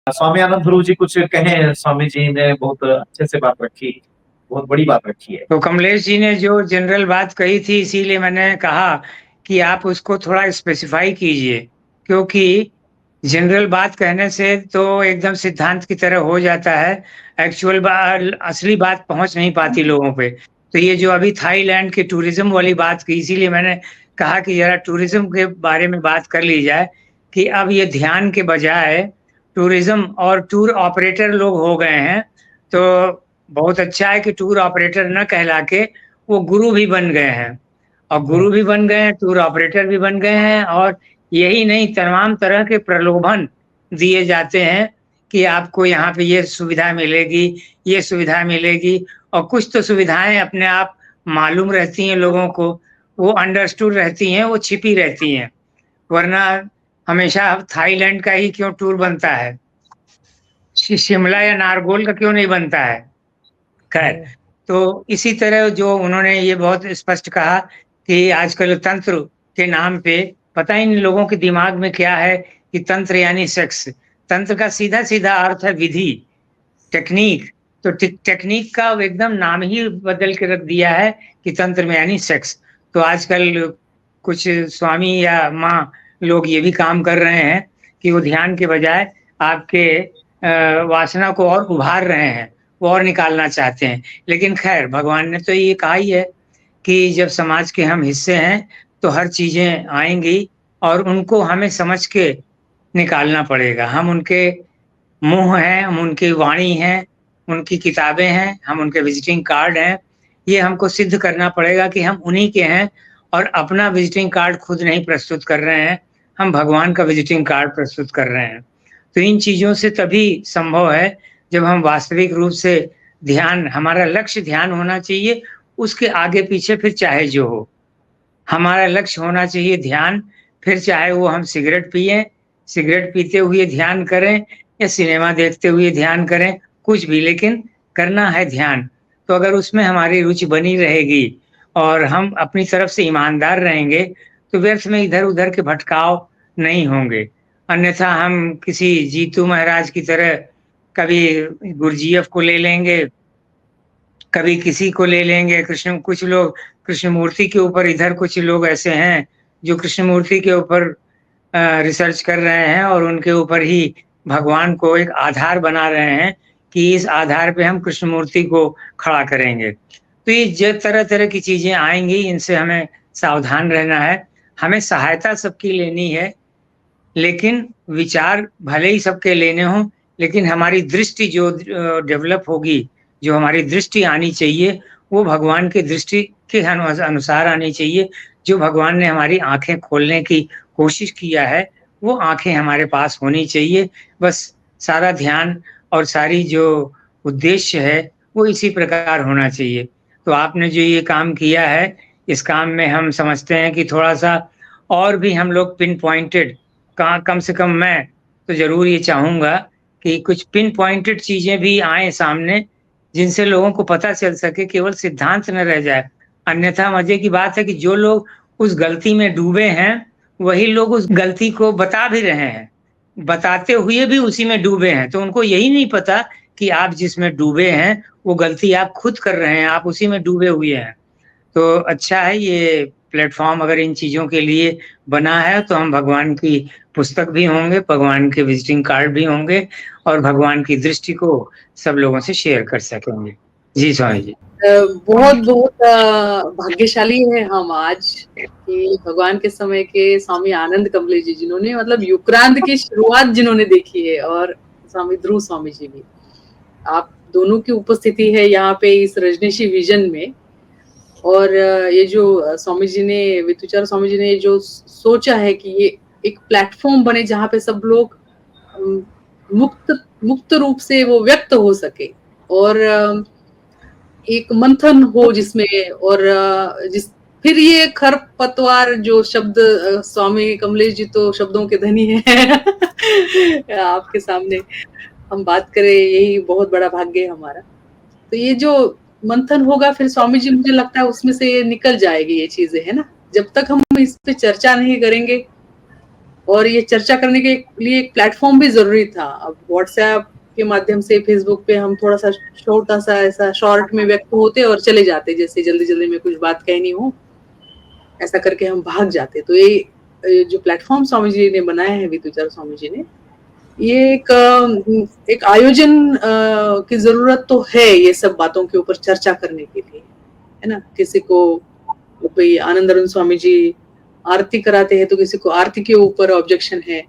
स्वामी आनंद ध्रुव जी कुछ कहें। स्वामी जी ने बहुत अच्छे से बात रखी, बहुत बड़ी बात रखी है। तो कमलेश जी ने जो जनरल बात कही थी, इसीलिए मैंने कहा कि आप उसको थोड़ा स्पेसिफाई कीजिए, क्योंकि जनरल बात कहने से तो एकदम सिद्धांत की तरह हो जाता है, एक्चुअल बात, असली बात पहुंच नहीं पाती लोगों पे। तो ये जो अभी थाईलैंड के टूरिज्म वाली बात की, इसीलिए मैंने कहा कि जरा टूरिज्म के बारे में बात कर ली जाए, कि अब ये ध्यान के बजाय टूरिज्म और टूर ऑपरेटर लोग हो गए हैं। तो बहुत अच्छा है कि टूर ऑपरेटर न कहला के वो गुरु भी बन गए हैं, और गुरु भी बन गए हैं, टूर ऑपरेटर भी बन गए हैं। और यही नहीं, तमाम तरह के प्रलोभन दिए जाते हैं कि आपको यहाँ पे ये सुविधा मिलेगी, ये सुविधा मिलेगी। और कुछ तो सुविधाएं अपने आप मालूम रहती हैं लोगों को, वो अंडरस्टूड रहती हैं, वो छिपी रहती हैं। वरना हमेशा थाईलैंड का ही क्यों टूर बनता है, शिमला या नारगोल का क्यों नहीं बनता है। खैर, तो इसी तरह जो उन्होंने ये बहुत स्पष्ट कहा कि आजकल तंत्र के नाम पे पता ही नहीं लोगों के दिमाग में क्या है कि तंत्र यानी सेक्स। तंत्र का सीधा सीधा अर्थ है विधि, टेक्निक। तो टेक्निक का एकदम नाम ही बदल के रख दिया है कि तंत्र में यानी सेक्स। तो आजकल कुछ स्वामी या माँ लोग ये भी काम कर रहे हैं कि वो ध्यान के बजाय आपके वासना को और उभार रहे हैं, वो और निकालना चाहते हैं। लेकिन खैर, भगवान ने तो ये कहा ही है कि जब समाज के हम हिस्से हैं तो हर चीजें आएंगी, और उनको हमें समझ के निकालना पड़ेगा। हम उनके मुंह हैं, हम उनकी वाणी हैं, उनकी किताबें हैं, हम उनके विजिटिंग कार्ड हैं। ये हमको सिद्ध करना पड़ेगा कि हम उन्हीं के हैं, और अपना विजिटिंग कार्ड खुद नहीं प्रस्तुत कर रहे हैं, हम भगवान का विजिटिंग कार्ड प्रस्तुत कर रहे हैं। तो इन चीजों से तभी संभव है जब हम वास्तविक रूप से ध्यान, हमारा लक्ष्य ध्यान होना चाहिए, उसके आगे पीछे फिर चाहे जो हो। हमारा लक्ष्य होना चाहिए ध्यान, फिर चाहे वो हम सिगरेट पिए, सिगरेट पीते हुए ध्यान करें या सिनेमा देखते हुए ध्यान करें, कुछ भी, लेकिन करना है ध्यान। तो अगर उसमें हमारी रुचि बनी रहेगी और हम अपनी तरफ से ईमानदार रहेंगे, तो व्यर्थ में इधर उधर के भटकाव नहीं होंगे। अन्यथा हम किसी जीतू महाराज की तरह कभी गुरजीएफ को ले लेंगे, कभी किसी को ले लेंगे। कृष्ण, कुछ लोग कृष्ण मूर्ति के ऊपर, इधर कुछ लोग ऐसे हैं जो कृष्ण मूर्ति के ऊपर रिसर्च कर रहे हैं और उनके ऊपर ही भगवान को एक आधार बना रहे हैं कि इस आधार पे हम कृष्ण मूर्ति को खड़ा करेंगे। तो ये जो तरह तरह की चीजें आएंगी, इनसे हमें सावधान रहना है। हमें सहायता सबकी लेनी है, लेकिन विचार भले ही सबके लेने हों, लेकिन हमारी दृष्टि जो डेवलप होगी, जो हमारी दृष्टि आनी चाहिए, वो भगवान की दृष्टि के अनुसार आनी चाहिए। जो भगवान ने हमारी आंखें खोलने की कोशिश किया है, वो आंखें हमारे पास होनी चाहिए। बस सारा ध्यान और सारी जो उद्देश्य है वो इसी प्रकार होना चाहिए। तो आपने जो ये काम किया है, इस काम में हम समझते हैं कि थोड़ा सा और भी हम लोग पिन पॉइंटेड, कहाँ, कम से कम मैं तो जरूर ये चाहूंगा कि कुछ पिन पॉइंटेड चीजें भी आए सामने, जिनसे लोगों को पता चल सके, केवल सिद्धांत न रह जाए। अन्यथा मजे की बात है कि जो लोग उस गलती में डूबे हैं, वही लोग उस गलती को बता भी रहे हैं, बताते हुए भी उसी में डूबे हैं। तो उनको यही नहीं पता कि आप जिसमें डूबे हैं वो गलती आप खुद कर रहे हैं, आप उसी में डूबे हुए हैं। तो अच्छा है ये प्लेटफॉर्म अगर इन चीजों के लिए बना है, तो हम भगवान की पुस्तक भी होंगे, भगवान के विजिटिंग कार्ड भी होंगे, और भगवान की दृष्टि को सब लोगों से शेयर कर सकेंगे। जी स्वामी जी। बहुत बहुत भाग्यशाली है हम आज कि भगवान के समय के स्वामी आनंद कमलेश जी, जिन्होंने मतलब युक्रांत की शुरुआत जिन्होंने देखी है, और स्वामी ध्रुव स्वामी जी भी, आप दोनों की उपस्थिति है यहाँ पे इस रजनीशी विजन में। और ये जो स्वामी जी ने, वितुचार स्वामी जी ने जो सोचा है कि ये एक प्लेटफॉर्म बने जहाँ पे सब लोग मुक्त रूप से वो व्यक्त हो सके, और एक मंथन हो जिसमें, और जिस फिर ये खरपतवार जो शब्द, स्वामी कमलेश जी तो शब्दों के धनी हैं आपके सामने हम बात करें, यही बहुत बड़ा भाग्य है हमारा। तो ये जो मंथन होगा फिर स्वामी जी, मुझे लगता है उसमें से ये निकल जाएगी ये चीजें, है ना। जब तक हम इस पे चर्चा नहीं करेंगे और ये चर्चा करने के लिए एक प्लेटफॉर्म भी जरूरी था। अब व्हाट्सएप के माध्यम से, फेसबुक पे हम थोड़ा सा छोटा सा ऐसा शॉर्ट में व्यक्त होते और चले जाते, जैसे जल्दी जल्दी में कुछ बात कहनी हो, ऐसा करके हम भाग जाते। तो ये जो प्लेटफॉर्म स्वामी जी ने बनाया है, वितुचार स्वामी जी ने, ये एक आयोजन की जरूरत तो है ये सब बातों के ऊपर चर्चा करने के लिए, है ना। किसी को कोई आनंदानंद स्वामी जी आरती कराते हैं तो किसी को आरती के ऊपर ऑब्जेक्शन है,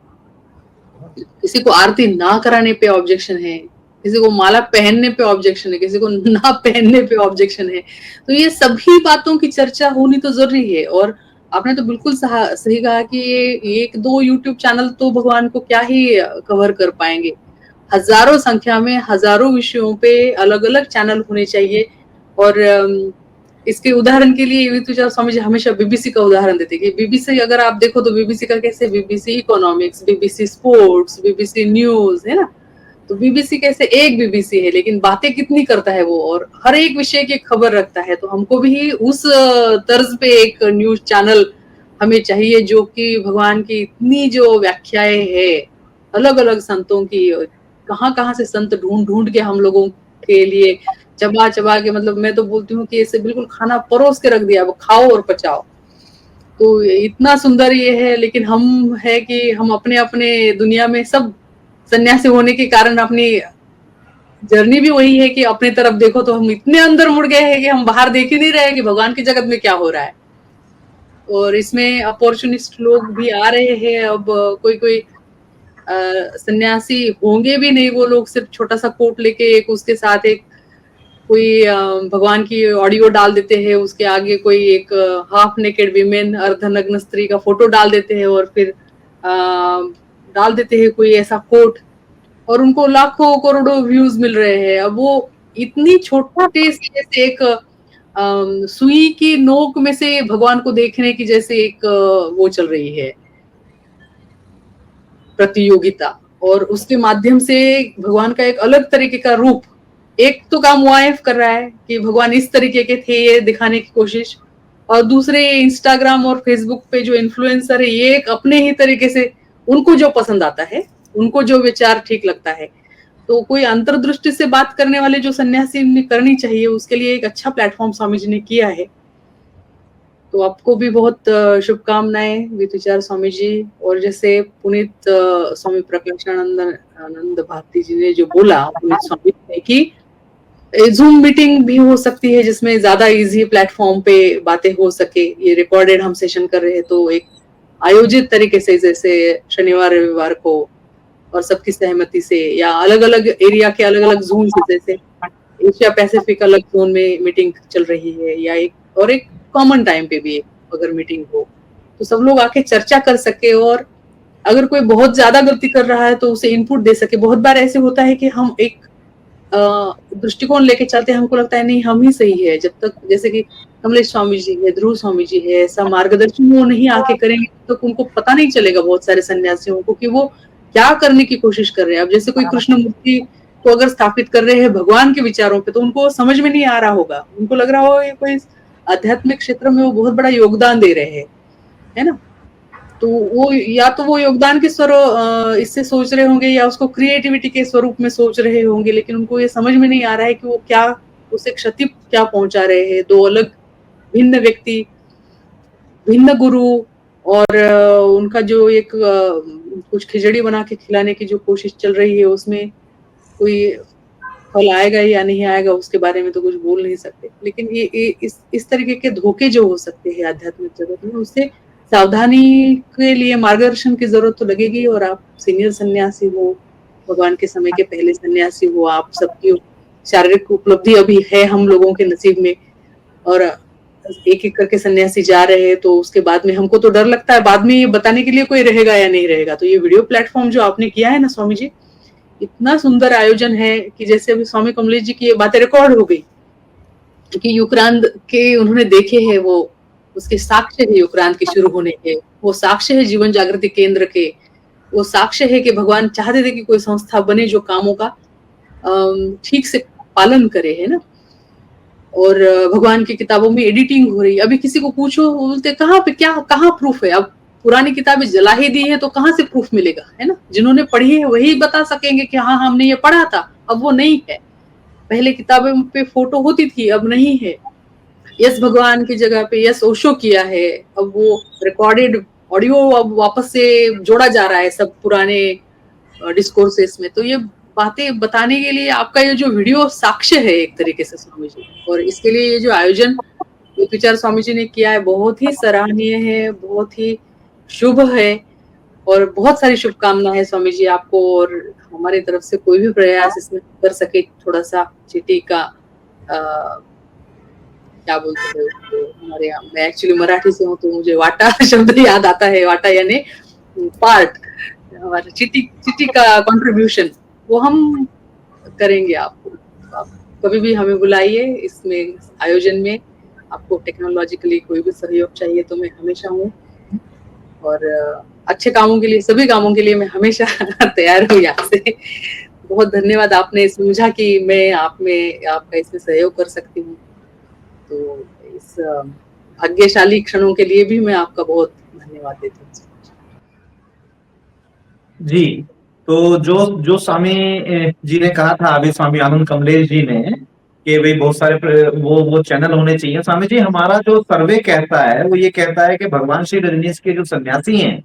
किसी को आरती ना कराने पे ऑब्जेक्शन है, किसी को माला पहनने पे ऑब्जेक्शन है, किसी को ना पहनने पे ऑब्जेक्शन है। तो ये सभी बातों की चर्चा होनी तो जरूरी है। और आपने तो बिल्कुल सही कहा कि ये एक दो यूट्यूब चैनल तो भगवान को क्या ही कवर कर पाएंगे। हजारों संख्या में, हजारों विषयों पे अलग अलग चैनल होने चाहिए। और इसके उदाहरण के लिए वितुचार स्वामी जी हमेशा बीबीसी का उदाहरण देते कि बीबीसी अगर आप देखो तो बीबीसी का कैसे, BBC economics, BBC sports, BBC news, है ना। तो बीबीसी कैसे एक बीबीसी है, लेकिन बातें कितनी करता है वो, और हर एक विषय की खबर रखता है। तो हमको भी उस तर्ज पे एक न्यूज चैनल हमें चाहिए जो कि भगवान की इतनी जो व्याख्याएं है अलग अलग संतों की, कहाँ से संत ढूंढ ढूंढ के हम लोगों के लिए चबा चबा के, मतलब मैं तो बोलती हूँ कि इसे बिल्कुल खाना परोस के रख दिया, अब खाओ और पचाओ। तो इतना सुंदर ये है। लेकिन हम है कि हम अपने अपने दुनिया में सब सन्यासी होने के कारण अपनी जर्नी भी वही है कि अपने तरफ देखो तो हम इतने अंदर मुड़ गए हैं कि हम बाहर देख ही नहीं रहे कि भगवान के जगत में क्या हो रहा है। और इसमें अपॉर्चुनिस्ट लोग भी आ रहे हैं। अब कोई कोई सन्यासी होंगे भी नहीं, वो लोग सिर्फ छोटा सा कोट लेके एक उसके साथ एक कोई भगवान की ऑडियो डाल देते हैं, उसके आगे कोई एक हाफ नेकेड विमेन, अर्धनग्न स्त्री का फोटो डाल देते हैं, और फिर डाल देते हैं कोई ऐसा कोट, और उनको लाखों करोड़ों व्यूज मिल रहे हैं। अब वो इतनी छोटा टेस्ट, जैसे एक सुई की नोक में से भगवान को देखने की जैसे एक वो चल रही है प्रतियोगिता, और उसके माध्यम से भगवान का एक अलग तरीके का रूप, एक तो काम वाइफ कर रहा है कि भगवान इस तरीके के थे ये दिखाने की कोशिश, और दूसरे इंस्टाग्राम और फेसबुक पे जो इन्फ्लुएंसर है ये एक अपने ही तरीके से, उनको जो पसंद आता है, उनको जो विचार ठीक लगता है। तो कोई अंतर्दृष्टि से बात करने वाले जो सन्यासी ने करनी चाहिए, उसके लिए एक अच्छा प्लेटफॉर्म स्वामी जी ने किया है। तो आपको भी बहुत शुभकामनाएं वितुचार स्वामी जी। और जैसे पुनीत स्वामी प्रकाशानंद भारती जी ने जो बोला, पुनीत स्वामी ने कि जूम मीटिंग भी हो सकती है जिसमें ज्यादा इजी प्लेटफॉर्म पे बातें हो सके। ये रिकॉर्डेड हम सेशन कर रहे हैं, तो एक आयोजित तरीके से, जैसे शनिवार रविवार को, और सबकी सहमति से, या अलग अलग एरिया के अलग अलग जोन से, जैसे एशिया पैसिफिक अलग जोन में मीटिंग चल रही है, या एक कॉमन टाइम पे भी अगर मीटिंग हो तो सब लोग आके चर्चा कर सके, और अगर कोई बहुत ज्यादा गलती कर रहा है तो उसे इनपुट दे सके। बहुत बार ऐसे होता है कि हम एक दृष्टिकोण लेके चलते हैं, हमको लगता है नहीं हम ही सही है, जब तक जैसे कि कमलेश स्वामी जी है, ध्रुव स्वामी जी है, ऐसा मार्गदर्शन वो नहीं आके करेंगे तो उनको पता नहीं चलेगा, बहुत सारे सन्यासियों को, कि वो क्या करने की कोशिश कर रहे हैं। अब जैसे कोई कृष्ण मूर्ति को अगर स्थापित कर रहे हैं भगवान के विचारों पे, तो उनको समझ में नहीं आ रहा होगा, उनको लग रहा होगा कोई आध्यात्मिक क्षेत्र में वो बहुत बड़ा योगदान दे रहे हैं, है ना। तो वो या तो वो योगदान के इससे सोच रहे होंगे, या उसको क्रिएटिविटी के स्वरूप में सोच रहे होंगे, लेकिन उनको ये समझ में नहीं आ रहा है कि वो क्या उसे क्षति क्या पहुंचा रहे हैं। दो अलग भिन्न व्यक्ति, भिन्न गुरु, और उनका जो एक कुछ खिचड़ी बना के खिलाने की जो कोशिश चल रही है, उसमें कोई फल आएगा या नहीं आएगा उसके बारे में तो कुछ बोल नहीं सकते। लेकिन ये इस तरीके के धोखे जो हो सकते हैं आध्यात्मिक जगत में, उससे सावधानी के लिए मार्गदर्शन की जरूरत तो लगेगी। और आप सीनियर सन्यासी हो, भगवान के समय के पहले सन्यासी हो, आप सबकी शारीरिक उपलब्धि अभी है हम लोगों के नसीब में, और एक एक करके सन्यासी जा रहे हैं, तो उसके बाद में हमको तो डर लगता है बाद में ये बताने के लिए कोई रहेगा या नहीं रहेगा। तो ये वीडियो प्लेटफॉर्म जो आपने किया है ना स्वामी जी, इतना सुंदर आयोजन है कि जैसे अभी स्वामी कमलेश जी की ये बातें रिकॉर्ड हो गई कि युक्रांत के उन्होंने देखे हैं, वो उसके साक्ष्य है युक्रांत के शुरू होने के, वो साक्ष्य है जीवन जागृति केंद्र के, वो साक्ष्य है कि भगवान चाहते थे कि कोई संस्था बने जो कामों का ठीक से पालन करे, है ना। और भगवान की किताबों में एडिटिंग हो रही है। अभी किसी को पूछो, बोलते कहाँ पे क्या, कहाँ प्रूफ है। अब पुरानी किताबें जला ही दी है तो कहाँ से प्रूफ मिलेगा, है ना? जिन्होंने पढ़ी है वही बता सकेंगे कि हाँ हमने ये पढ़ा था, अब वो नहीं है। पहले किताबें पे फोटो होती थी, अब नहीं है। यस भगवान की जगह पे यस ओशो किया है, अब वो रिकॉर्डेड ऑडियो अब वापस से जोड़ा जा रहा है सब पुराने डिस्कोर्सेस में। तो ये बातें बताने के लिए आपका ये जो वीडियो साक्ष्य है एक तरीके से स्वामी जी, और इसके लिए ये जो आयोजन विचार स्वामी जी ने किया है बहुत ही सराहनीय है, बहुत ही शुभ है, और बहुत सारी शुभकामनाएं स्वामी जी आपको। और हमारी तरफ से कोई भी प्रयास इसमें कर सके, थोड़ा सा चीटी का क्या बोलते हैं उसको हमारे यहाँ, मैं एक्चुअली मराठी से हूँ तो मुझे वाटा शब्द याद आता है, वाटा यानी पार्ट, हमारा चिट्ठी का कंट्रीब्यूशन वो हम करेंगे आपको। आप कभी भी हमें बुलाइए इसमें आयोजन में, आपको टेक्नोलॉजिकली कोई भी सहयोग चाहिए तो मैं हमेशा हूँ, और अच्छे कामों के लिए, सभी कामों के लिए मैं हमेशा तैयार हूँ यहाँ से। बहुत धन्यवाद, आपने समझा कि मैं आपका इसमें सहयोग कर सकती हूँ। तो इस भाग्यशाली क्षणों के लिए भी मैं आपका बहुत धन्यवाद देती हूँ। जी, तो जो स्वामी जी ने कहा था अभी, स्वामी आनंद कमलेश जी ने, कि भाई बहुत सारे वो चैनल होने चाहिए। स्वामी जी, हमारा जो सर्वे कहता है वो ये कहता है कि भगवान श्री रजनीश के जो सन्यासी हैं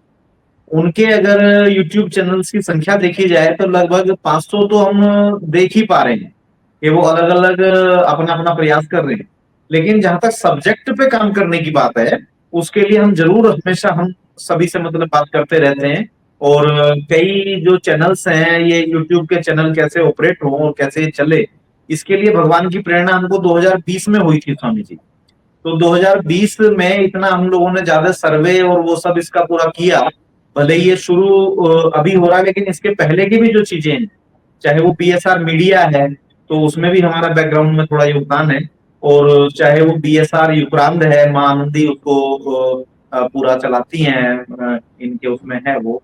उनके अगर YouTube चैनल्स की संख्या देखी जाए तो लगभग 500 तो हम देख ही पा रहे हैं कि वो अलग अलग अपना अपना प्रयास कर रहे हैं। लेकिन जहां तक सब्जेक्ट पे काम करने की बात है, उसके लिए हम जरूर हमेशा हम सभी से मतलब बात करते रहते हैं। और कई जो चैनल्स हैं, ये YouTube के चैनल कैसे ऑपरेट हो और कैसे चले, इसके लिए भगवान की प्रेरणा हमको 2020 में हुई थी स्वामी जी। तो 2020 में इतना हम लोगों ने ज्यादा सर्वे और वो सब इसका पूरा किया। भले ये शुरू अभी हो रहा है, लेकिन इसके पहले की भी जो चीजें हैं, चाहे वो PSR मीडिया है तो उसमें भी हमारा बैकग्राउंड में थोड़ा योगदान है, और चाहे वो BSR युक्रांद है, माँ आनंदी उसको पूरा चलाती हैं, इनके उसमें है वो,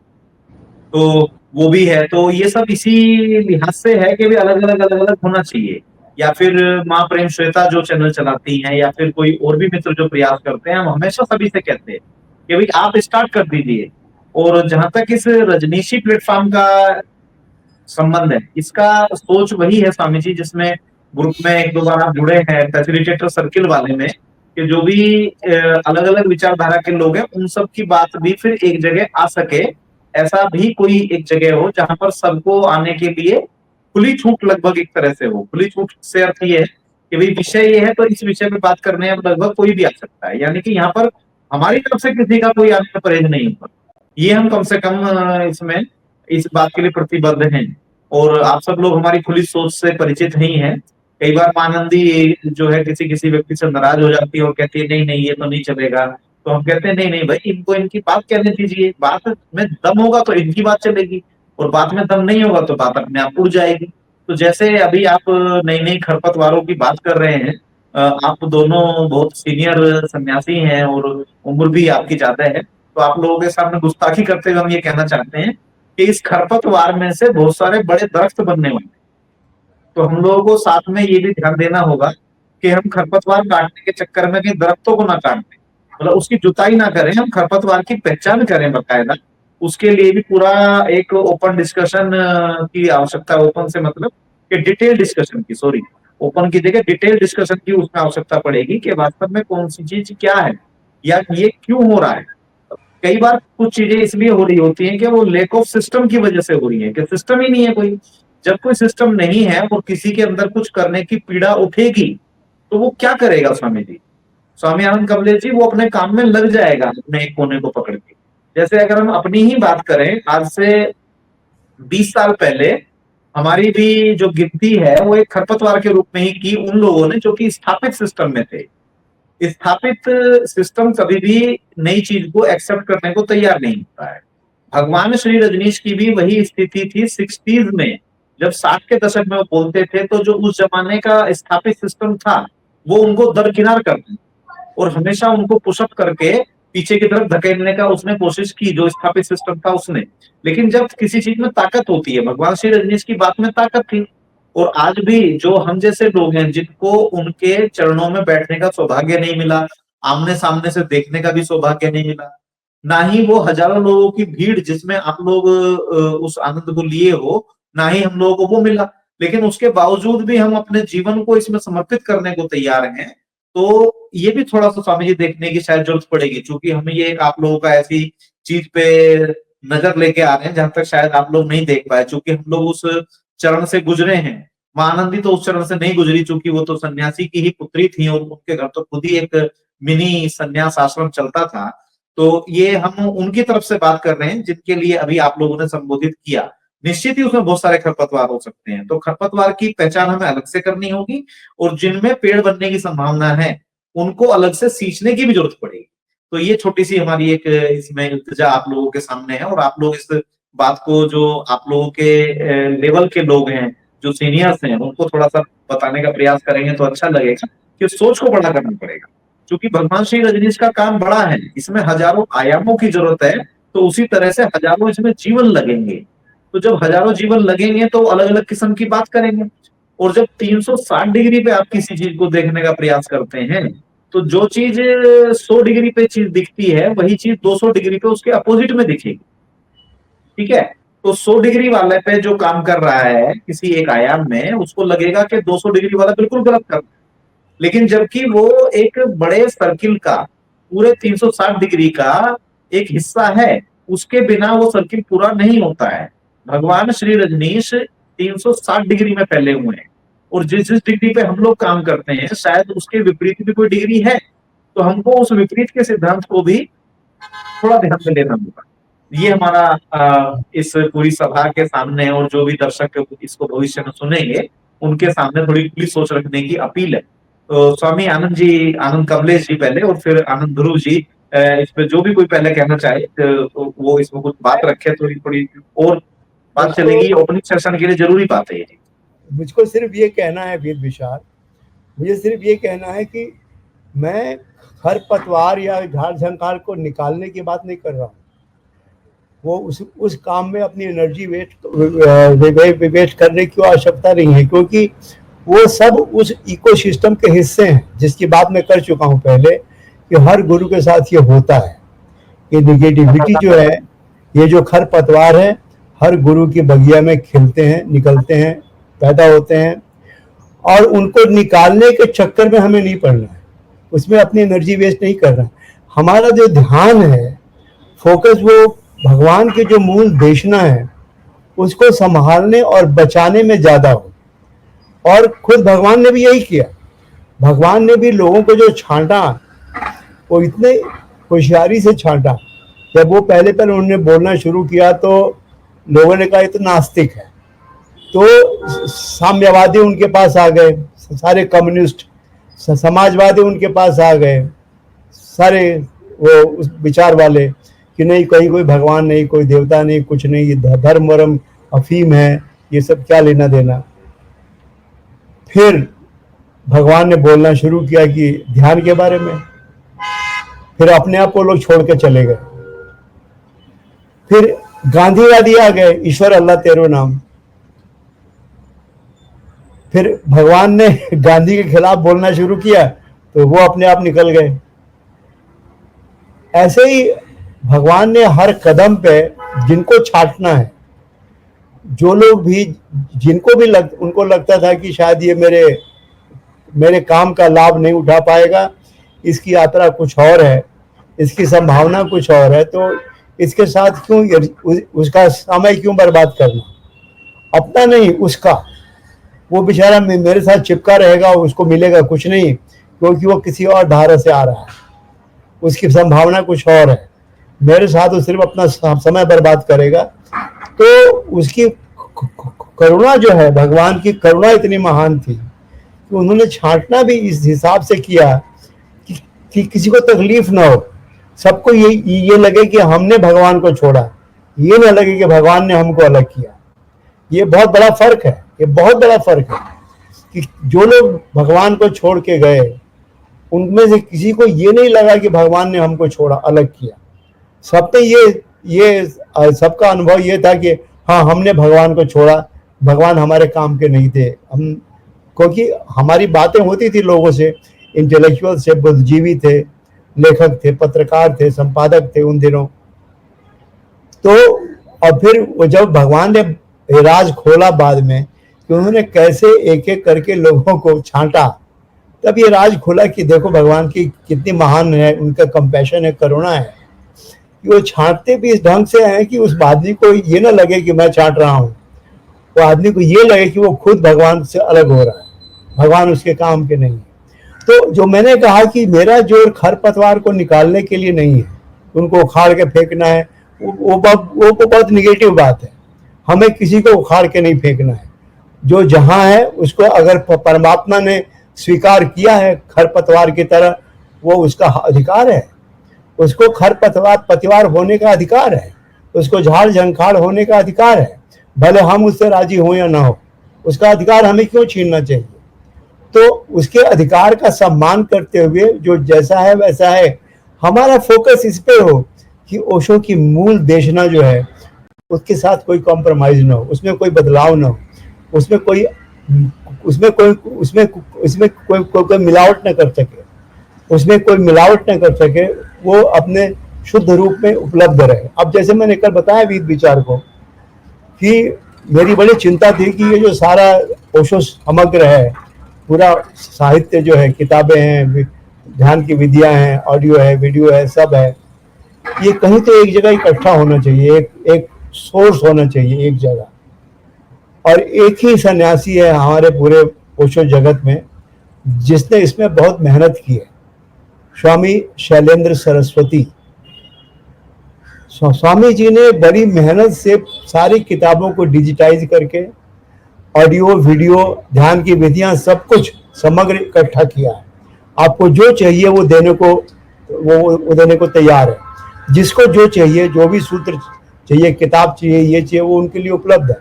तो वो भी है। तो ये सब इसी लिहाज से है कि भी अलग अलग होना चाहिए। या फिर माँ प्रेम श्वेता जो चैनल चलाती हैं, या फिर कोई और भी मित्र जो प्रयास करते हैं, हम हमेशा सभी से कहते हैं कि भाई आप स्टार्ट कर दीजिए। और जहां तक इस रजनीशी प्लेटफॉर्म का संबंध है, इसका सोच वही है स्वामी जी, जिसमें ग्रुप में एक दो बार आप जुड़े हैं फैसिलिटेटर सर्किल वाले में, कि जो भी अलग अलग विचारधारा के लोग हैं उन सब की बात भी फिर एक जगह आ सके। ऐसा भी कोई एक जगह हो जहां पर सबको आने के लिए खुली छूट, लगभग एक तरह से हो। खुली छूट से अर्थ ये है कि भाई विषय ये है तो इस विषय पे बात करने अब लगभग कोई भी आ सकता है, यानी कि यहाँ पर हमारी तरफ से किसी का कोई आने का परहेज नहीं होगा। ये हम कम से कम इसमें इस बात के लिए प्रतिबद्ध हैं। और आप सब लोग हमारी खुली सोच से परिचित नहीं है। कई बार मानंदी जो है किसी किसी व्यक्ति से नाराज हो जाती है और कहती है नहीं नहीं ये तो नहीं चलेगा। तो हम कहते हैं नहीं नहीं भाई, इनको इनकी बात कहने दीजिए, बात में दम होगा तो इनकी बात चलेगी, और बात में दम नहीं होगा तो बात अपने आप उड़ जाएगी। तो जैसे अभी आप नई नई खरपतवारों की बात कर रहे हैं, आप दोनों बहुत सीनियर सन्यासी हैं और उम्र भी आपकी ज्यादा है, तो आप लोगों के सामने गुस्ताखी करते हुए हम ये कहना चाहते हैं कि इस खरपतवार में से बहुत सारे बड़े दरख्त बनने वाले, तो हम लोगों को साथ में ये भी ध्यान देना होगा कि हम खरपतवार काटने के चक्कर में कहीं दरख्तों को ना काट दें, मतलब उसकी जुताई ना करें, हम खरपतवार की पहचान करें बकायदा। उसके लिए भी पूरा एक ओपन डिस्कशन की आवश्यकता है। ओपन से मतलब कि डिटेल डिस्कशन की, सॉरी, ओपन की जगह डिटेल डिस्कशन की उसमें आवश्यकता पड़ेगी कि वास्तव में कौन सी चीज क्या है या ये क्यों हो रहा है। कई बार कुछ चीजें इसलिए हो रही होती हैं कि वो लैक ऑफ सिस्टम की वजह से हो रही है, कि सिस्टम ही नहीं है कोई। जब कोई सिस्टम नहीं है और किसी के अंदर कुछ करने की पीड़ा उठेगी तो वो क्या करेगा स्वामी जी? स्वामी आनंद कमलेश जी वो अपने काम में लग जाएगा, अपने एक कोने को पकड़ के। जैसे अगर हम अपनी ही बात करें, आज से 20 साल पहले हमारी भी जो गिनती है वो एक खरपतवार के रूप में ही की उन लोगों ने जो कि स्थापित सिस्टम में थे। स्थापित सिस्टम कभी भी नई चीज को एक्सेप्ट करने को तैयार नहीं होता है। भगवान श्री रजनीश की भी वही स्थिति थी 60s में, जब 60 के दशक में वो बोलते थे तो जो उस जमाने का स्थापित सिस्टम था वो उनको दरकिनार कर दिया और हमेशा उनको पुशअप करके पीछे की तरफ धकेलने का उसने कोशिश की, जो स्थापित सिस्टम था उसने। लेकिन जब किसी चीज में ताकत होती है, भगवान श्री रजनीश की बात में ताकत थी। और आज भी जो हम जैसे लोग हैं जिनको उनके चरणों में बैठने का सौभाग्य नहीं मिला, आमने सामने से देखने का भी सौभाग्य नहीं मिला, ना ही वो हजारों लोगों की भीड़ जिसमें आप लोग उस आनंद को लिए हो, ना ही हम लोगों को वो मिला। लेकिन उसके बावजूद भी हम अपने जीवन को इसमें समर्पित करने को तैयार हैं। तो ये भी थोड़ा सा स्वामी जी देखने की शायद जरूरत पड़ेगी, क्योंकि हमें ये एक आप लोगों का ऐसी चीज पे नजर लेके आ रहे हैं जहां तक शायद आप लोग नहीं देख पाए, क्योंकि हम लोग उस चरण से गुजरे हैं। मां आनंदी तो उस चरण से नहीं गुजरी, क्योंकि वो तो सन्यासी की ही पुत्री थी और उनके घर तो खुद ही एक मिनी सन्यास आश्रम चलता था। तो ये हम उनकी तरफ से बात कर रहे हैं जिनके लिए अभी आप लोगों ने संबोधित किया। निश्चित ही उसमें बहुत सारे खरपतवार हो सकते हैं, तो खरपतवार की पहचान हमें अलग से करनी होगी, और जिनमें पेड़ बनने की संभावना है उनको अलग से सींचने की भी जरूरत पड़ेगी। तो ये छोटी सी हमारी एक इसमें इल्तिजा आप लोगों के सामने है, और आप लोग इस बात को, जो आप लोगों के लेवल के लोग हैं, जो सीनियर्स हैं, उनको थोड़ा सा बताने का प्रयास करेंगे तो अच्छा लगेगा कि सोच को बड़ा करना पड़ेगा। क्योंकि भगवान श्री रजनीश का काम बड़ा है, इसमें हजारों आयामों की जरूरत है, तो उसी तरह से हजारों इसमें जीवन लगेंगे। तो जब हजारों जीवन लगेंगे तो अलग अलग किस्म की बात करेंगे। और जब 360 डिग्री पे आप किसी चीज को देखने का प्रयास करते हैं, तो जो चीज 100 डिग्री पे चीज दिखती है, वही चीज 200 डिग्री पे उसके अपोजिट में दिखेगी। ठीक है? तो 100 डिग्री वाले पे जो काम कर रहा है किसी एक आयाम में, उसको लगेगा कि 200 डिग्री वाला बिल्कुल गलत कर रहा है। लेकिन जबकि वो एक बड़े सर्किल का, पूरे 360 डिग्री का एक हिस्सा है, उसके बिना वो सर्किल पूरा नहीं होता है। भगवान श्री रजनीश 360 डिग्री में फैले हुए हैं, और जिस जिस डिग्री पे हम लोग काम करते हैं शायद उसके विपरीत भी कोई डिग्री है, तो हमको उस विपरीत के सिद्धांत को भी थोड़ा ध्यान में लेना होगा। ये हमारा इस पूरी सभा के सामने, और जो भी दर्शक इसको भविष्य में सुनेंगे, उनके सामने थोड़ी खुली सोच रखने की अपील है। तो स्वामी आनंद जी, आनंद कमलेश जी पहले, और फिर आनंद ध्रुव जी, इस पे जो भी कोई पहले कहना चाहे तो वो इसमें कुछ बात रखे, थोड़ी थोड़ी और बात चलेगी। ओपनिंग सेशन के लिए जरूरी बात है ये। मुझको सिर्फ ये कहना है वीर विशाल, मुझे सिर्फ ये कहना है कि मैं खरपतवार या झाड़ झंकार को निकालने की बात नहीं कर रहा हूँ। वो उस काम में अपनी एनर्जी वेस्ट करने की आवश्यकता नहीं है, क्योंकि वो सब उस इकोसिस्टम के हिस्से हैं, जिसकी बात मैं कर चुका हूँ पहले कि हर गुरु के साथ ये होता है कि निगेटिविटी जो है, ये जो खरपतवार है, हर गुरु की बगिया में खिलते हैं, निकलते हैं, पैदा होते हैं, और उनको निकालने के चक्कर में हमें नहीं पड़ना है, उसमें अपनी एनर्जी वेस्ट नहीं करना है। हमारा जो ध्यान है, फोकस, वो भगवान की जो मूल देशना है उसको संभालने और बचाने में ज्यादा हो। और खुद भगवान ने भी यही किया। भगवान ने भी लोगों को जो छांटा, वो इतने होशियारी से छांटा। जब वो पहले उन्होंने बोलना शुरू किया तो लोगों ने कहा ये तो नास्तिक है, तो साम्यवादी उनके पास आ गए, सारे कम्युनिस्ट, समाजवादी उनके पास आ गए, सारे वो उस विचार वाले कि नहीं, कहीं कोई भगवान नहीं, कोई देवता नहीं, कुछ नहीं, ये धर्म वर्म अफीम है, ये सब क्या लेना देना। फिर भगवान ने बोलना शुरू किया कि ध्यान के बारे में, फिर अपने आप को लोग छोड़ के चले गए। फिर गांधीवादी आ गए, ईश्वर अल्लाह तेरो नाम। फिर भगवान ने गांधी के खिलाफ बोलना शुरू किया तो वो अपने आप निकल गए। ऐसे ही भगवान ने हर कदम पे जिनको छांटना है, जो लोग भी, जिनको भी उनको लगता था कि शायद ये मेरे काम का लाभ नहीं उठा पाएगा, इसकी यात्रा कुछ और है, इसकी संभावना कुछ और है, तो इसके साथ क्यों उसका समय क्यों बर्बाद करना, अपना नहीं उसका। वो बेचारा मेरे साथ चिपका रहेगा, उसको मिलेगा कुछ नहीं, क्योंकि वो किसी और धारा से आ रहा है, उसकी संभावना कुछ और है। मेरे साथ वो सिर्फ अपना समय बर्बाद करेगा। तो उसकी करुणा जो है, भगवान की करुणा इतनी महान थी कि उन्होंने छांटना भी इस हिसाब से किया कि किसी को तकलीफ ना हो, सबको ये लगे कि हमने भगवान को छोड़ा, ये ना लगे कि भगवान ने हमको अलग किया। ये बहुत बड़ा फर्क है, ये बहुत बड़ा फर्क है कि जो लोग भगवान को छोड़ के गए, उनमें से किसी को ये नहीं लगा कि भगवान ने हमको छोड़ा, अलग किया। सबने ये सबका अनुभव ये था कि हाँ, हमने भगवान को छोड़ा, भगवान हमारे काम के नहीं थे। हम, क्योंकि हमारी बातें होती थी लोगों से, इंटेलेक्चुअल से, बुद्धिजीवी थे, लेखक थे, पत्रकार थे, संपादक थे उन दिनों। तो और फिर वो जब भगवान ने राज खोला बाद में कि उन्होंने कैसे एक एक करके लोगों को छांटा, तब ये राज खुला कि देखो भगवान की कितनी महान है, उनका कंपैशन है, करुणा है कि वो छांटते भी इस ढंग से हैं कि उस आदमी को ये ना लगे कि मैं छांट रहा हूँ, वो आदमी को ये लगे कि वो खुद भगवान से अलग हो रहा है, भगवान उसके काम के नहीं। तो जो मैंने कहा कि मेरा जोर खरपतवार को निकालने के लिए नहीं है, उनको उखाड़ के फेंकना है, वो बहुत निगेटिव बात है। हमें किसी को उखाड़ के नहीं फेंकना है, जो जहां है उसको अगर परमात्मा ने स्वीकार किया है खरपतवार की तरह, वो उसका अधिकार है, उसको खरपतवार होने का अधिकार है, उसको झाड़ झंखाड़ होने का अधिकार है, भले हम उससे राजी हो या ना हो, उसका अधिकार हमें क्यों छीनना चाहिए। तो उसके अधिकार का सम्मान करते हुए जो जैसा है वैसा है, हमारा फोकस इस पे हो कि ओशो की मूल देशना जो है उसके साथ कोई कॉम्प्रोमाइज ना हो, उसमें कोई बदलाव ना हो, उसमें कोई मिलावट न कर सके, उसमें कोई मिलावट न कर सके, वो अपने शुद्ध रूप में उपलब्ध रहे। अब जैसे मैंने कल बताया वेद विचार को कि मेरी बड़ी चिंता थी कि ये जो सारा ओशो समग्र है, पूरा साहित्य जो है, किताबें हैं, ध्यान की विधियां हैं, ऑडियो है, वीडियो है, सब है, ये कहीं तो एक जगह इकट्ठा होना चाहिए, एक सोर्स होना चाहिए एक जगह। और एक ही सन्यासी है हमारे पूरे ओशो जगत में जिसने इसमें बहुत मेहनत की है, स्वामी शैलेंद्र सरस्वती। स्वामी जी ने बड़ी मेहनत से सारी किताबों को डिजिटाइज करके ऑडियो, वीडियो, ध्यान की विधियां सब कुछ समग्र इकट्ठा किया है। आपको जो चाहिए वो देने को तैयार है। जिसको जो चाहिए, जो भी सूत्र चाहिए, किताब चाहिए, ये चाहिए, वो उनके लिए उपलब्ध है।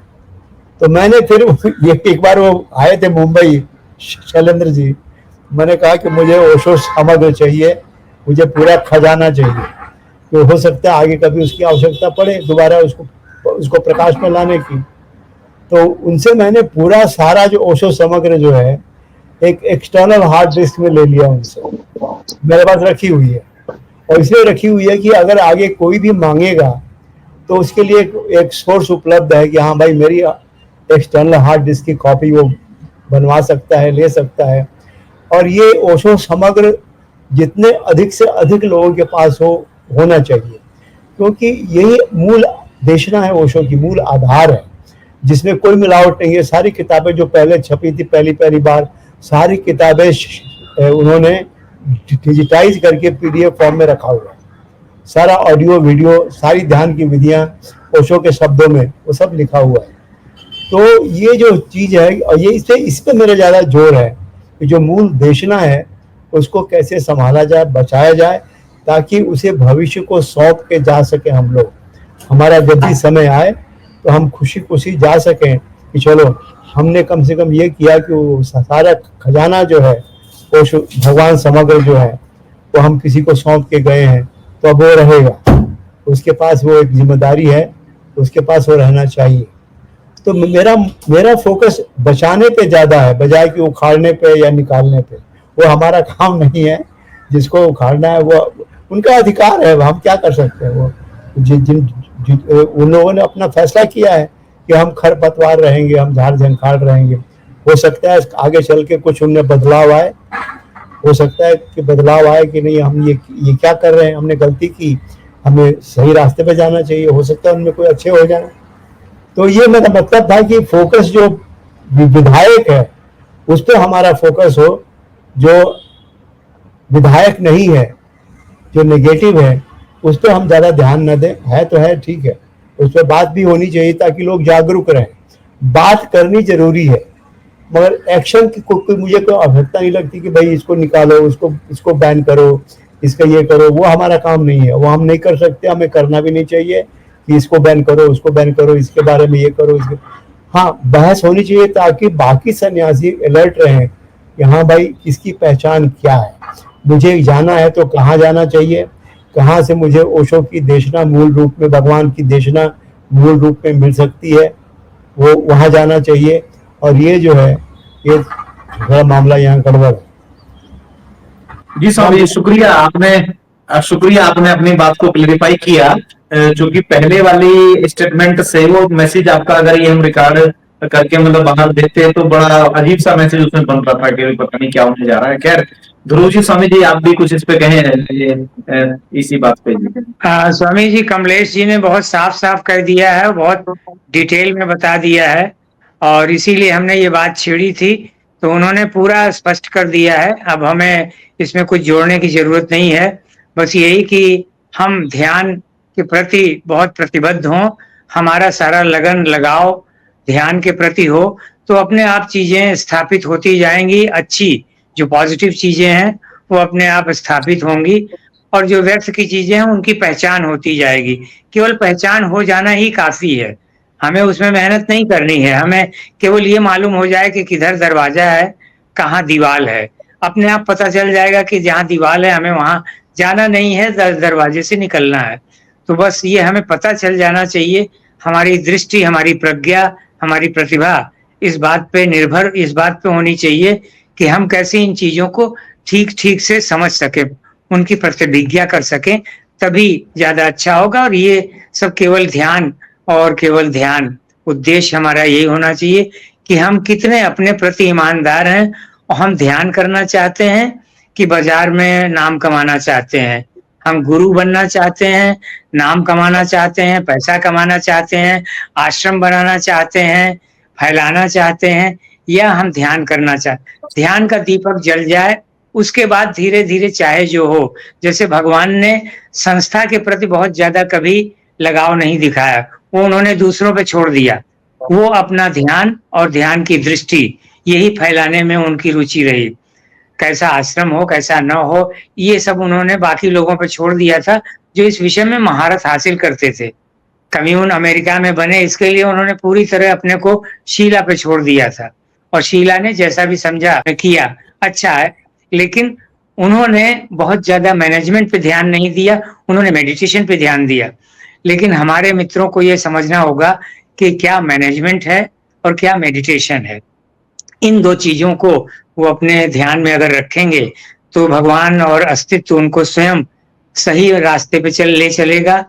तो मैंने फिर ये एक बार वो आए थे मुंबई शैलेंद्र जी, मैंने कहा कि मुझे ओशो समग्र चाहिए, मुझे पूरा खजाना चाहिए, तो हो सकता है आगे कभी उसकी आवश्यकता पड़े दोबारा उसको प्रकाश में लाने की। तो उनसे मैंने पूरा सारा जो ओशो समग्र जो है एक एक्सटर्नल हार्ड डिस्क में ले लिया, उनसे मेरे पास रखी हुई है। और इसलिए रखी हुई है कि अगर आगे कोई भी मांगेगा तो उसके लिए एक सोर्स उपलब्ध है कि हाँ भाई मेरी एक्सटर्नल हार्ड डिस्क की कॉपी वो बनवा सकता है, ले सकता है। और ये ओशो समग्र जितने अधिक से अधिक लोगों के पास होना चाहिए, क्योंकि यही मूल देशना है, ओशो की मूल आधार है, जिसमें कोई मिलावट नहीं है। सारी किताबें जो पहले छपी थी पहली बार, सारी किताबें उन्होंने डिजिटाइज करके पीडीएफ फॉर्म में रखा हुआ है। सारा ऑडियो, वीडियो, सारी ध्यान की विधियां ओशो के शब्दों में वो सब लिखा हुआ है। तो ये जो चीज है, और ये इस पे मेरा ज्यादा जोर है कि जो मूल देशना है उसको कैसे संभाला जाए, बचाया जाए, ताकि उसे भविष्य को सौंप के जा सके हम लोग। हमारा जब भी समय आए तो हम खुशी खुशी जा सकें कि चलो हमने कम से कम ये किया कि वो सारा खजाना जो है वो भगवान समग्र जो है वो हम किसी को सौंप के गए हैं, तो अब वो रहेगा, उसके पास वो एक जिम्मेदारी है, उसके पास वो रहना चाहिए। तो मेरा फोकस बचाने पे ज्यादा है बजाय कि उखाड़ने पे या निकालने पे। वो हमारा काम नहीं है, जिसको उखाड़ना है वो उनका अधिकार है, हम क्या कर सकते हैं। वो उन लोगों ने अपना फैसला किया है कि हम खरपतवार रहेंगे, हम झाड़ झंखाड़ रहेंगे। हो सकता है आगे चल के कुछ उनमें बदलाव आए, हो सकता है कि बदलाव आए कि नहीं हम ये क्या कर रहे हैं, हमने गलती की, हमें सही रास्ते पे जाना चाहिए, हो सकता है उनमें कोई अच्छे हो जाए। तो ये मेरा मतलब था कि फोकस जो विधायक है उस पर हमारा फोकस हो, जो विधायक नहीं है, जो नेगेटिव है, उस पर हम ज्यादा ध्यान न दें। है तो है, ठीक है, उस पर बात भी होनी चाहिए ताकि लोग जागरूक रहें। बात करनी जरूरी है, मगर एक्शन की कोई मुझे कोई आवश्यकता नहीं लगती कि भाई इसको निकालो, इसको बैन करो, इसका ये करो। वो हमारा काम नहीं है, वो हम नहीं कर सकते, हमें करना भी नहीं चाहिए कि इसको बैन करो, उसको बैन करो, इसके बारे में ये करो, इसके। हाँ, बहस होनी चाहिए ताकि बाकी सन्यासी अलर्ट रहें कि हाँ भाई किसकी पहचान क्या है, मुझे जाना है तो कहाँ जाना चाहिए, कहाँ से मुझे ओशो की देशना मूल रूप में, भगवान की देशना मूल रूप में मिल सकती है, वो वहाँ जाना चाहिए। और ये जो है ये थोड़ा मामला यहाँ गड़बड़ है। जी स्वामी, शुक्रिया, आपने शुक्रिया, आपने अपनी बात को क्लेरिफाई किया। चूंकि पहले वाली स्टेटमेंट से वो मैसेज आपका अगर ये हम रिकॉर्ड करके मतलब बाहर देते हैं तो बड़ा अजीब सा मैसेज उसमें बन रहा था कि पता नहीं क्या होने जा रहा है। खैर, ध्रुव जी, स्वामी जी, आप भी कुछ इस पे कहें इसी बात पे। स्वामी जी, कमलेश जी ने बहुत साफ साफ कर दिया है, बहुत डिटेल में बता दिया है, और इसीलिए हमने ये बात छेड़ी थी, तो उन्होंने पूरा स्पष्ट कर दिया है। अब हमें इसमें कुछ जोड़ने की जरूरत नहीं है, बस यही कि हम ध्यान के प्रति बहुत प्रतिबद्ध हों, हमारा सारा लगन लगाव ध्यान के प्रति हो, तो अपने आप चीजें स्थापित होती जाएंगी। अच्छी जो पॉजिटिव चीजें हैं वो अपने आप स्थापित होंगी, और जो व्यर्थ की चीजें हैं उनकी पहचान होती जाएगी। केवल पहचान हो जाना ही काफी है, हमें उसमें मेहनत नहीं करनी है। हमें केवल ये मालूम हो जाए कि किधर दरवाजा है, कहाँ दीवाल है। अपने आप पता चल जाएगा कि जहाँ दीवाल है हमें वहां जाना नहीं है, दरवाजे से निकलना है। तो बस ये हमें पता चल जाना चाहिए। हमारी दृष्टि, हमारी प्रज्ञा, हमारी प्रतिभा इस बात पे निर्भर, इस बात पे होनी चाहिए कि हम कैसे इन चीजों को ठीक ठीक से समझ सके, उनकी प्रतिभिज्ञा कर सकें, तभी ज्यादा अच्छा होगा। और ये सब केवल ध्यान और केवल ध्यान, उद्देश्य हमारा यही होना चाहिए कि हम कितने अपने प्रति ईमानदार हैं, और हम ध्यान करना चाहते हैं कि बाजार में नाम कमाना चाहते हैं, हम गुरु बनना चाहते हैं, नाम कमाना चाहते हैं, पैसा कमाना चाहते हैं, आश्रम बनाना चाहते हैं, फैलाना चाहते हैं, या हम ध्यान करना चाहते। ध्यान का दीपक जल जाए, उसके बाद धीरे धीरे चाहे जो हो। जैसे भगवान ने संस्था के प्रति बहुत ज्यादा कभी लगाव नहीं दिखाया, वो उन्होंने दूसरों पे छोड़ दिया। वो अपना ध्यान और ध्यान की दृष्टि यही फैलाने में उनकी रुचि रही। कैसा आश्रम हो, कैसा न हो, ये सब उन्होंने बाकी लोगों पे छोड़ दिया था जो इस विषय में महारत हासिल करते थे। कम्यून अमेरिका में बने, इसके लिए उन्होंने पूरी तरह अपने को शीला पे छोड़ दिया था, और शीला ने जैसा भी समझा किया, अच्छा है। लेकिन उन्होंने बहुत ज्यादा मैनेजमेंट पे ध्यान नहीं दिया, उन्होंने मेडिटेशन पे ध्यान दिया। लेकिन हमारे मित्रों को ये समझना होगा कि क्या मैनेजमेंट है और क्या मेडिटेशन है। इन दो चीजों को वो अपने ध्यान में अगर रखेंगे तो भगवान और अस्तित्व उनको स्वयं सही रास्ते पे ले चलेगा,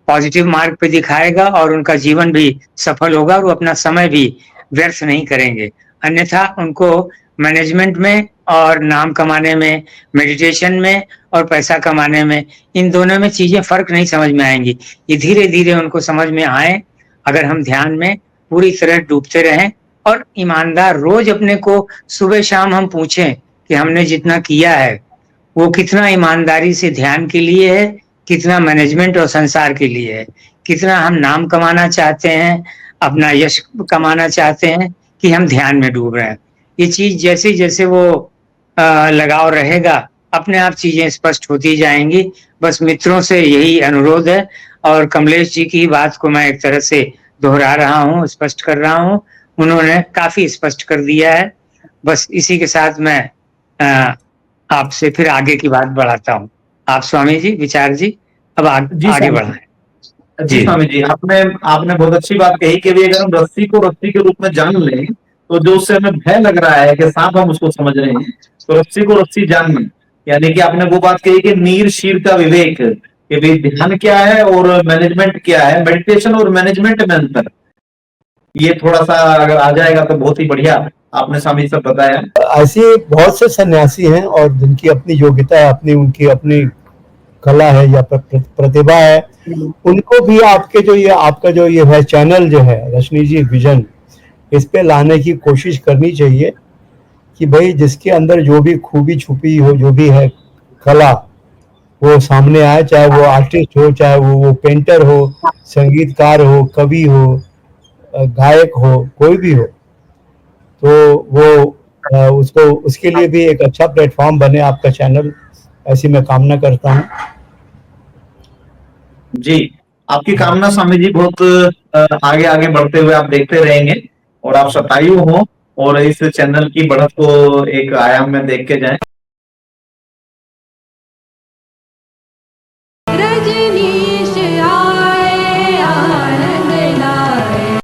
पॉजिटिव मार्ग पे दिखाएगा, और उनका जीवन भी सफल होगा, और वो अपना समय भी व्यर्थ नहीं करेंगे। अन्यथा उनको मैनेजमेंट में और नाम कमाने में, मेडिटेशन में और पैसा कमाने में, इन दोनों में चीजें फर्क नहीं समझ में आएंगी। ये धीरे धीरे उनको समझ में आए अगर हम ध्यान में पूरी तरह डूबते रहें, और ईमानदार रोज अपने को सुबह शाम हम पूछें कि हमने जितना किया है वो कितना ईमानदारी से ध्यान के लिए है, कितना मैनेजमेंट और संसार के लिए है, कितना हम नाम कमाना चाहते हैं, अपना यश कमाना चाहते हैं, कि हम ध्यान में डूब रहे हैं। ये चीज जैसे जैसे वो लगाव रहेगा, अपने आप चीजें स्पष्ट होती जाएंगी। बस मित्रों से यही अनुरोध है, और कमलेश जी की बात को मैं एक तरह से दोहरा रहा हूँ, स्पष्ट कर रहा हूँ। उन्होंने काफी स्पष्ट कर दिया है। बस इसी के साथ मैं आपसे फिर आगे की बात बढ़ाता हूँ। आप स्वामी जी, विचार जी, अब आगे बढ़ाएं। जी स्वामी जी, आपने बहुत अच्छी बात कही कि भी अगर हम रस्सी को रस्सी के रूप में जान लें, तो जो उससे हमें भय लग रहा है कि सांप हम उसको समझ रहे हैं, तो रस्सी को रस्सी जानना, यानी कि आपने वो बात कही कि नीर शीर का विवेक, कि भाई ध्यान क्या है और मैनेजमेंट क्या है, मेडिटेशन और मैनेजमेंट में अंतर, ये थोड़ा सा अगर आ जाएगा तो बहुत ही बढ़िया आपने स्वामी सब बताया। ऐसे बहुत से सन्यासी हैं और जिनकी अपनी योग्यता है, उनकी अपनी कला है या प्रतिभा है, उनको भी आपका जो ये है चैनल जो है रश्मि जी विजन, इस पे लाने की कोशिश करनी चाहिए कि भाई जिसके अंदर जो भी खूबी छुपी हो, जो भी है कला, वो सामने आए, चाहे वो आर्टिस्ट हो, चाहे वो पेंटर हो, संगीतकार हो, कवि हो, गायक हो, कोई भी हो, तो वो उसके लिए भी एक अच्छा प्लेटफॉर्म बने आपका चैनल, ऐसी मैं कामना करता हूँ। जी, आपकी कामना स्वामी जी बहुत आगे आगे बढ़ते हुए आप देखते रहेंगे, और आप शतायु हो और इस चैनल की बढ़त को एक आयाम में देख के जाएं।